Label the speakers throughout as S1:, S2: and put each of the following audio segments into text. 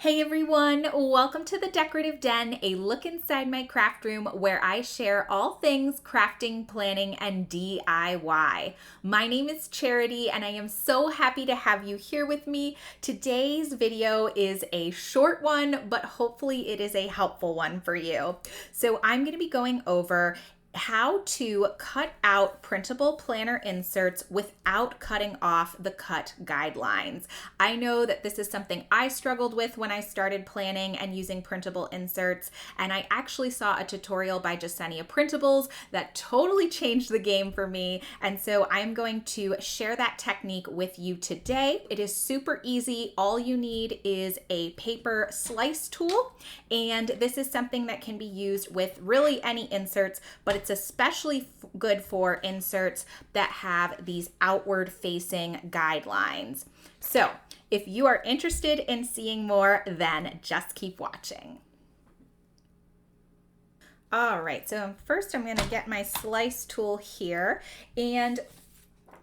S1: Hey everyone, welcome to the Decorative Den, a look inside my craft room where I share all things crafting, planning, and DIY. My name is Charity and I am so happy to have you here with me. Today's video is a short one, but hopefully it is a helpful one for you. So I'm going to be going over how to cut out printable planner inserts without cutting off the cut guidelines. I know that this is something I struggled with when I started planning and using printable inserts, and I actually saw a tutorial by Jasenia Printables that totally changed the game for me, and so I'm going to share that technique with you today. It is super easy. All you need is a paper slice tool, and this is something that can be used with really any inserts, but it's especially good for inserts that have these outward facing guidelines. So if you are interested in seeing more, then just keep watching. All right, so first I'm going to get my slice tool here, and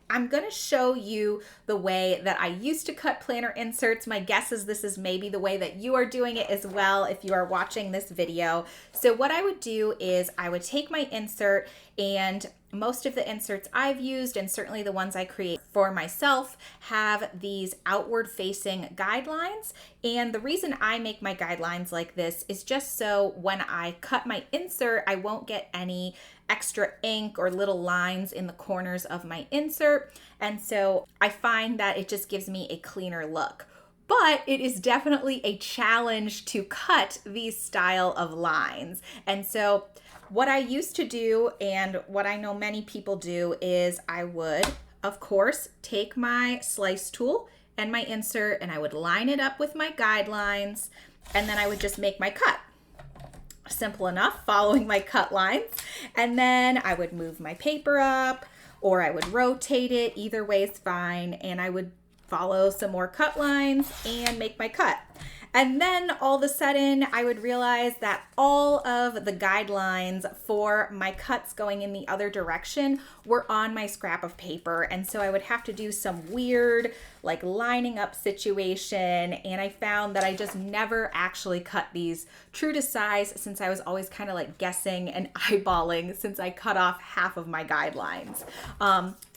S1: I'm going to show you the way that I used to cut planner inserts. My guess is this is maybe the way that you are doing it as well if you are watching this video. So what I would do is I would take my insert, and most of the inserts I've used, and certainly the ones I create for myself, have these outward facing guidelines. And the reason I make my guidelines like this is just so when I cut my insert, I won't get any extra ink or little lines in the corners of my insert. And so I find that it just gives me a cleaner look. But it is definitely a challenge to cut these style of lines. And so what I used to do, and what I know many people do, is I would, of course, take my slice tool and my insert, and I would line it up with my guidelines, and then I would just make my cut. Simple enough, following my cut lines. And then I would move my paper up, or I would rotate it. Either way is fine. And I would follow some more cut lines and make my cut. And then all of a sudden I would realize that all of the guidelines for my cuts going in the other direction were on my scrap of paper. And so I would have to do some weird like lining up situation. And I found that I just never actually cut these true to size, since I was always kind of like guessing and eyeballing since I cut off half of my guidelines.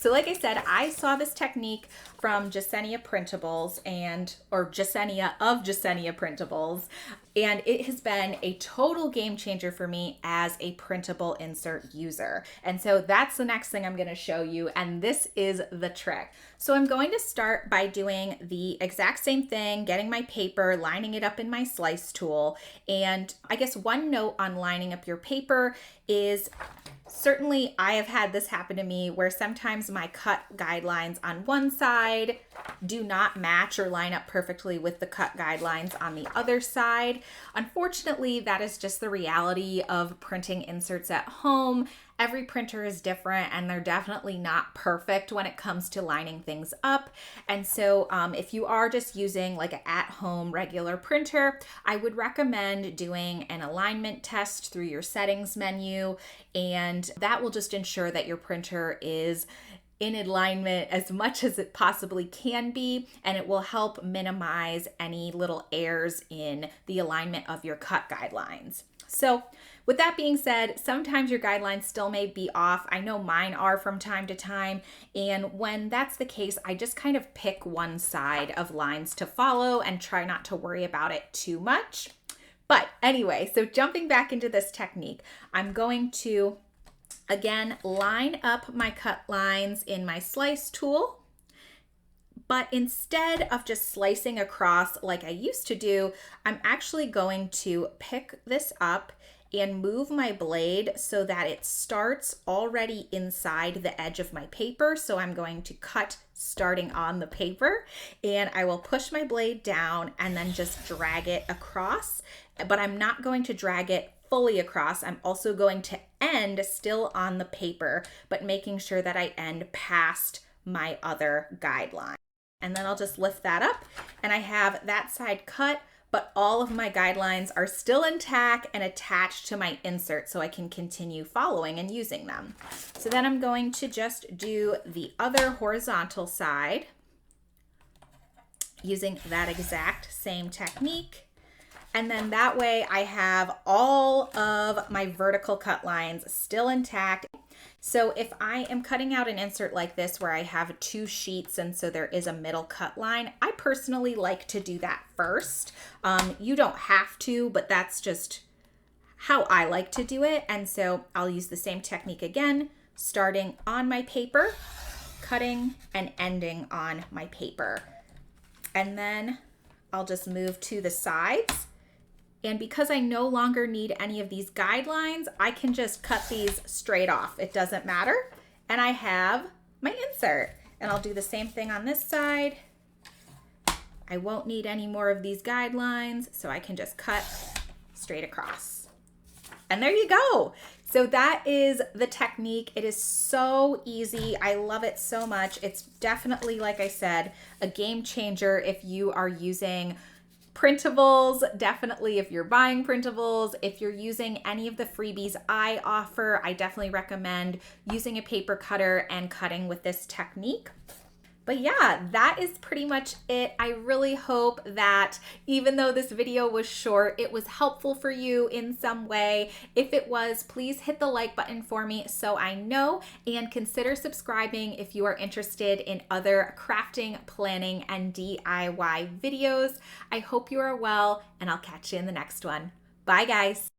S1: So like I said, I saw this technique from Jasenia Printables, or Jasenia of Jasenia Printables, and it has been a total game changer for me as a printable insert user. And so that's the next thing I'm going to show you, and this is the trick. So I'm going to start by doing the exact same thing, getting my paper, lining it up in my slice tool. And I guess one note on lining up your paper is, certainly I have had this happen to me where sometimes my cut guidelines on one side do not match or line up perfectly with the cut guidelines on the other side. Unfortunately, that is just the reality of printing inserts at home. Every printer is different, and they're definitely not perfect when it comes to lining things up. And so if you are just using like an at-home regular printer, I would recommend doing an alignment test through your settings menu, and that will just ensure that your printer is in alignment as much as it possibly can be, and it will help minimize any little errors in the alignment of your cut guidelines. So with that being said, sometimes your guidelines still may be off. I know mine are from time to time. And when that's the case, I just kind of pick one side of lines to follow and try not to worry about it too much. But anyway, so jumping back into this technique, I'm going to, again, line up my cut lines in my slice tool. But instead of just slicing across like I used to do, I'm actually going to pick this up and move my blade so that it starts already inside the edge of my paper. So I'm going to cut starting on the paper, and I will push my blade down and then just drag it across. But I'm not going to drag it fully across. I'm also going to end still on the paper, but making sure that I end past my other guideline. And then I'll just lift that up, and I have that side cut, but all of my guidelines are still intact and attached to my insert so I can continue following and using them. So then I'm going to just do the other horizontal side using that exact same technique. And then that way I have all of my vertical cut lines still intact. So if I am cutting out an insert like this where I have two sheets and so there is a middle cut line, I personally like to do that first. You don't have to, but that's just how I like to do it. And so I'll use the same technique again, starting on my paper, cutting and ending on my paper. And then I'll just move to the sides. And because I no longer need any of these guidelines, I can just cut these straight off. It doesn't matter. And I have my insert. And I'll do the same thing on this side. I won't need any more of these guidelines, so I can just cut straight across. And there you go. So that is the technique. It is so easy. I love it so much. It's definitely, like I said, a game changer if you are using printables. Definitely if you're buying printables. If you're using any of the freebies I offer, I definitely recommend using a paper cutter and cutting with this technique. But yeah, that is pretty much it. I really hope that even though this video was short, it was helpful for you in some way. If it was, please hit the like button for me so I know, and consider subscribing if you are interested in other crafting, planning, and DIY videos. I hope you are well, and I'll catch you in the next one. Bye, guys.